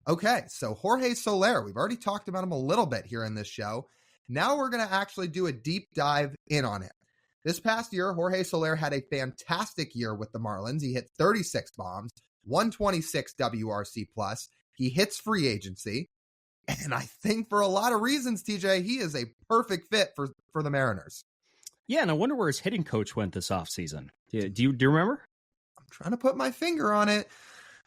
Okay, so Jorge Soler, we've already talked about him a little bit here in this show. Now we're going to actually do a deep dive in on it. This past year, Jorge Soler had a fantastic year with the Marlins. He hit 36 bombs, 126 WRC plus. He hits free agency. And I think for a lot of reasons, TJ, he is a perfect fit for the Mariners. Yeah, and I wonder where his hitting coach went this offseason. Do you remember? I'm trying to put my finger on it.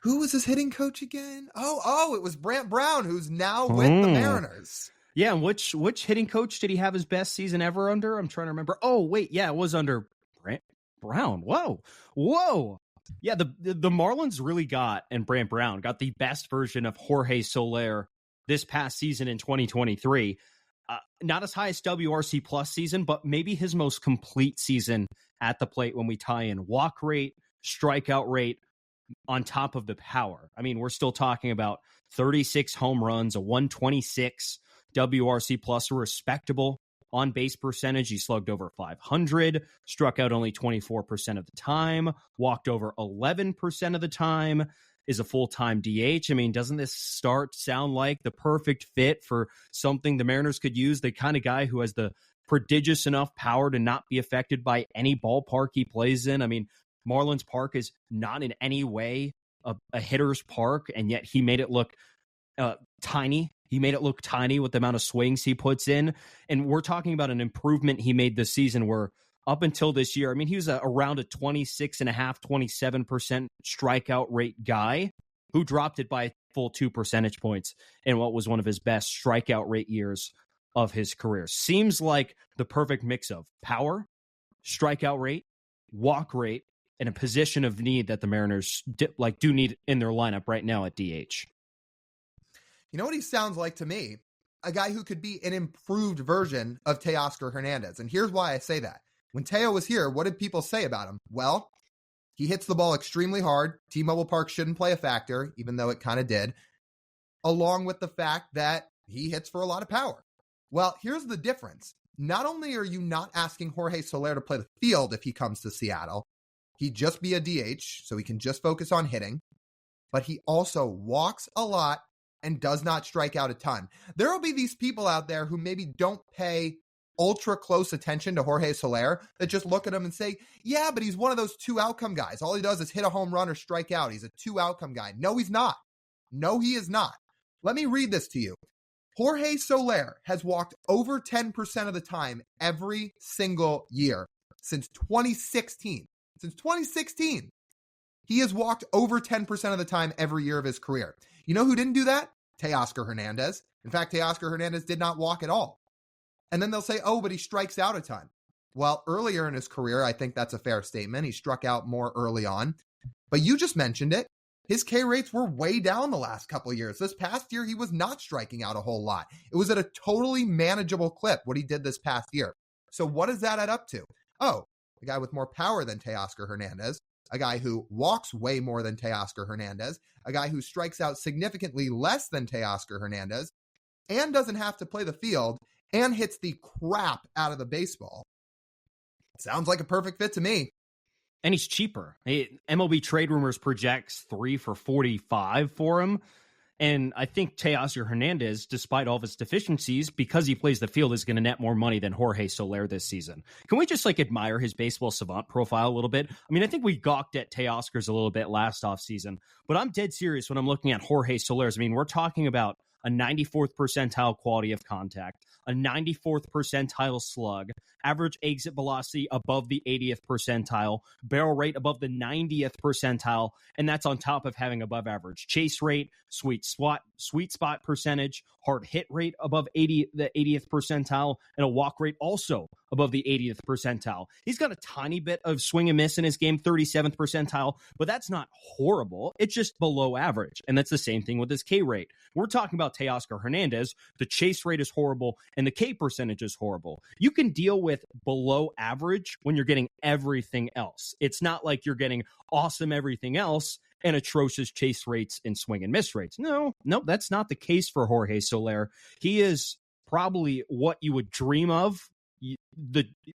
Who was his hitting coach again? Oh, it was Brant Brown, who's now with the Mariners. Yeah, and which hitting coach did he have his best season ever under? I'm trying to remember. Oh, wait, yeah, it was under Brant Brown. Whoa. Yeah, the Marlins really got, and Brant Brown got the best version of Jorge Soler this past season in 2023. Not his highest WRC plus season, but maybe his most complete season at the plate when we tie in walk rate, strikeout rate, on top of the power. I mean, we're still talking about 36 home runs, a 126 WRC plus, a respectable on-base percentage. He slugged over 500, struck out only 24% of the time, walked over 11% of the time, is a full-time DH. I mean, doesn't this sound like the perfect fit for something the Mariners could use? The kind of guy who has the prodigious enough power to not be affected by any ballpark he plays in. I mean, Marlins Park is not in any way a hitter's park, and yet he made it look tiny. He made it look tiny with the amount of swings he puts in. And we're talking about an improvement he made this season where up until this year, I mean, he was around a 26.5%, 27% strikeout rate guy who dropped it by a full 2 percentage points in what was one of his best strikeout rate years of his career. Seems like the perfect mix of power, strikeout rate, walk rate, and a position of need that the Mariners do need in their lineup right now at DH. You know what he sounds like to me? A guy who could be an improved version of Teoscar Hernandez. And here's why I say that. When Teo was here, what did people say about him? Well, he hits the ball extremely hard. T-Mobile Park shouldn't play a factor, even though it kind of did, along with the fact that he hits for a lot of power. Well, here's the difference. Not only are you not asking Jorge Soler to play the field if he comes to Seattle, he'd just be a DH, so he can just focus on hitting, but he also walks a lot and does not strike out a ton. There will be these people out there who maybe don't pay ultra close attention to Jorge Soler that just look at him and say, yeah, but he's one of those 2 outcome guys. All he does is hit a home run or strike out. He's a 2 outcome guy. No, he's not. No, he is not. Let me read this to you. Jorge Soler has walked over 10% of the time every single year since 2016. Since 2016, he has walked over 10% of the time every year of his career. You know who didn't do that? Teoscar Hernandez. In fact, Teoscar Hernandez did not walk at all. And then they'll say, oh, but he strikes out a ton. Well, earlier in his career, I think that's a fair statement. He struck out more early on. But you just mentioned it. His K rates were way down the last couple of years. This past year, he was not striking out a whole lot. It was at a totally manageable clip, what he did this past year. So what does that add up to? Oh, a guy with more power than Teoscar Hernandez, a guy who walks way more than Teoscar Hernandez, a guy who strikes out significantly less than Teoscar Hernandez, and doesn't have to play the field, and hits the crap out of the baseball. Sounds like a perfect fit to me. And he's cheaper. MLB Trade Rumors projects 3 for $45 for him. And I think Teoscar Hernandez, despite all of his deficiencies, because he plays the field, is going to net more money than Jorge Soler this season. Can we just admire his baseball savant profile a little bit? I mean, I think we gawked at Teoscar's a little bit last offseason, but I'm dead serious when I'm looking at Jorge Soler's. I mean, we're talking about a 94th percentile quality of contact, a 94th percentile slug, average exit velocity above the 80th percentile, barrel rate above the 90th percentile, and that's on top of having above average chase rate, sweet spot percentage, hard hit rate above the 80th percentile, and a walk rate also above the 80th percentile. He's got a tiny bit of swing and miss in his game, 37th percentile, but that's not horrible. It's just below average, and that's the same thing with his K rate. We're talking about Teoscar Hernandez. The chase rate is horrible, and the K percentage is horrible. You can deal with below average when you're getting everything else. It's not like you're getting awesome everything else and atrocious chase rates and swing and miss rates. No, that's not the case for Jorge Soler. He is probably what you would dream of.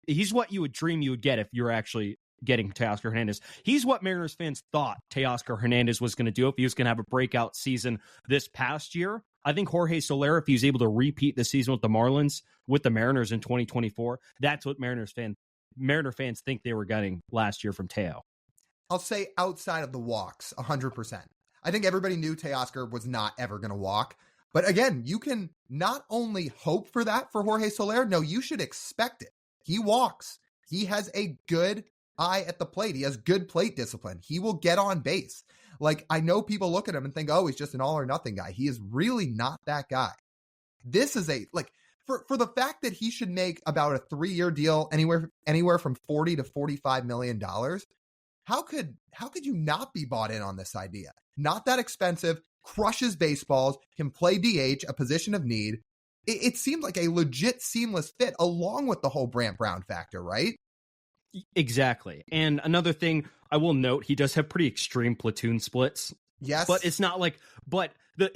He's what you would dream you would get if you're actually getting Teoscar Hernandez. He's what Mariners fans thought Teoscar Hernandez was going to do if he was going to have a breakout season this past year. I think Jorge Soler, if he was able to repeat the season with the Marlins, with the Mariners in 2024, that's what Mariner fans think they were getting last year from Teo. I'll say outside of the walks, 100%. I think everybody knew Teoscar was not ever going to walk. But again, you can not only hope for that for Jorge Soler, no, you should expect it. He walks. He has a good eye at the plate. He has good plate discipline. He will get on base. Like, I know people look at him and think, oh, he's just an all or nothing guy. He is really not that guy. This is for the fact that he should make about a 3-year deal anywhere from $40 to $45 million. How could you not be bought in on this idea? Not that expensive, crushes baseballs, can play DH, a position of need. It seemed like a legit seamless fit along with the whole Brant Brown factor, right? Exactly. And another thing I will note, he does have pretty extreme platoon splits. Yes. But it's not like,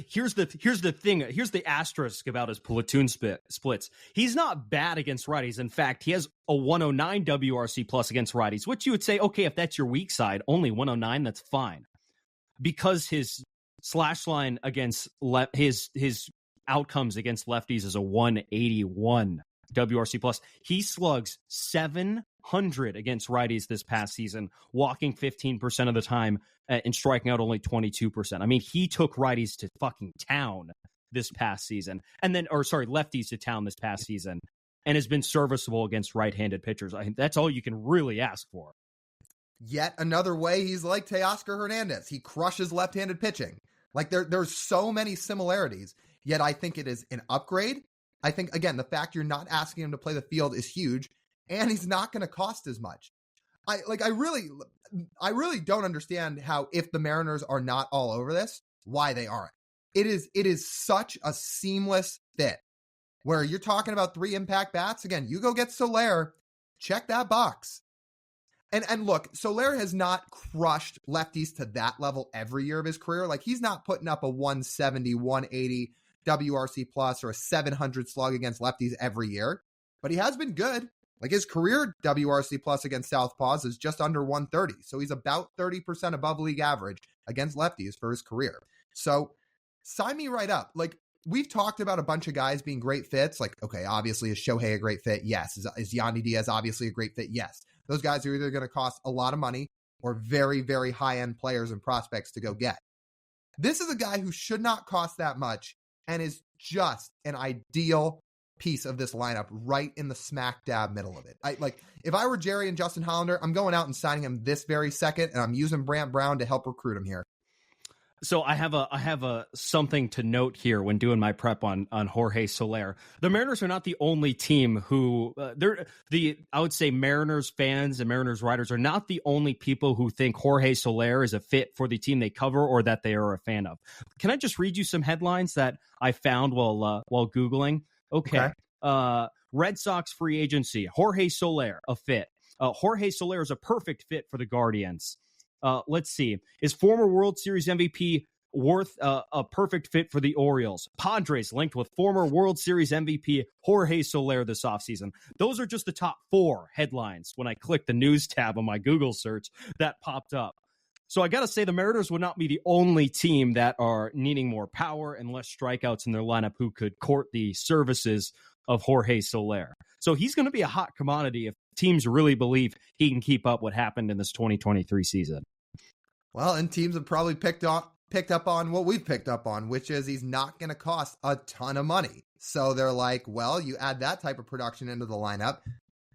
here's the asterisk about his platoon splits. He's not bad against righties. In fact, he has a 109 WRC plus against righties, which you would say, okay, if that's your weak side, only 109, that's fine. Because his slash line against his outcomes against lefties is a 181 WRC plus. He slugs 700 against righties this past season, walking 15% of the time and striking out only 22%. I mean, he took righties to fucking town this past season, lefties to town this past season, and has been serviceable against right-handed pitchers. I think that's all you can really ask for. Yet another way he's like Teoscar Hernandez. He crushes left-handed pitching. Like, there's so many similarities, yet I think it is an upgrade. I think, again, the fact you're not asking him to play the field is huge, and he's not going to cost as much. I really don't understand how, if the Mariners are not all over this, why they aren't. It is such a seamless fit where you're talking about 3 impact bats. Again, you go get Soler, check that box. And look, Soler has not crushed lefties to that level every year of his career. Like, he's not putting up a 170, 180 WRC plus or a 700 slug against lefties every year, but he has been good. Like, his career WRC plus against southpaws is just under 130. So he's about 30% above league average against lefties for his career. So sign me right up. Like, we've talked about a bunch of guys being great fits. Like, okay, obviously is Shohei a great fit? Yes. Is Yandy Diaz obviously a great fit? Yes. Those guys are either going to cost a lot of money or very, very high-end players and prospects to go get. This is a guy who should not cost that much and is just an ideal piece of this lineup right in the smack dab middle of it. If I were Jerry and Justin Hollander, I'm going out and signing him this very second, and I'm using Brant Brown to help recruit him here. So I have a something to note here when doing my prep on Jorge Soler. The Mariners are not the only team who I would say Mariners fans and Mariners writers are not the only people who think Jorge Soler is a fit for the team they cover or that they are a fan of. Can I just read you some headlines that I found while Googling? Okay. Red Sox free agency. Jorge Soler, a fit. Jorge Soler is a perfect fit for the Guardians. Let's see. Is former World Series MVP worth a perfect fit for the Orioles? Padres linked with former World Series MVP Jorge Soler this offseason. Those are just the top 4 headlines when I clicked the news tab on my Google search that popped up. So I got to say the Mariners would not be the only team that are needing more power and less strikeouts in their lineup who could court the services of Jorge Soler. So he's going to be a hot commodity if teams really believe he can keep up what happened in this 2023 season. Well, and teams have probably picked up on what we've picked up on, which is he's not going to cost a ton of money. So they're like, well, you add that type of production into the lineup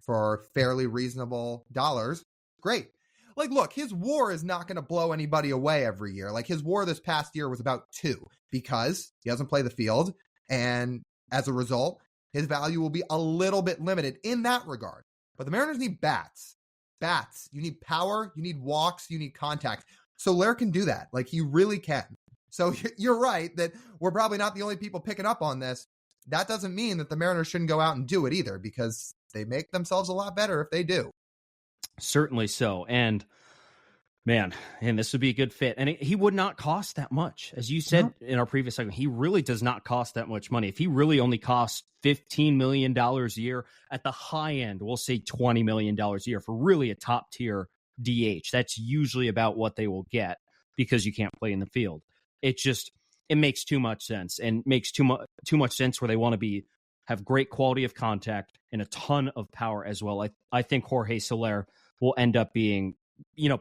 for fairly reasonable dollars. Great. Like, look, his WAR is not going to blow anybody away every year. Like, his WAR this past year was about 2 because he doesn't play the field. And as a result, his value will be a little bit limited in that regard. But the Mariners need bats. Bats. You need power. You need walks. You need contact. Soler can do that. Like, he really can. So you're right that we're probably not the only people picking up on this. That doesn't mean that the Mariners shouldn't go out and do it either, because they make themselves a lot better if they do. Certainly so. And man, and this would be a good fit. And he would not cost that much. As you said in our previous segment, he really does not cost that much money. If he really only costs $15 million a year at the high end, we'll say $20 million a year for really a top tier DH. That's usually about what they will get because you can't play in the field. It makes too much sense, and makes too much sense where they want to have great quality of contact and a ton of power as well. I think Jorge Soler will end up being,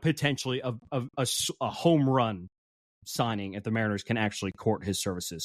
potentially a home run signing if the Mariners can actually court his services.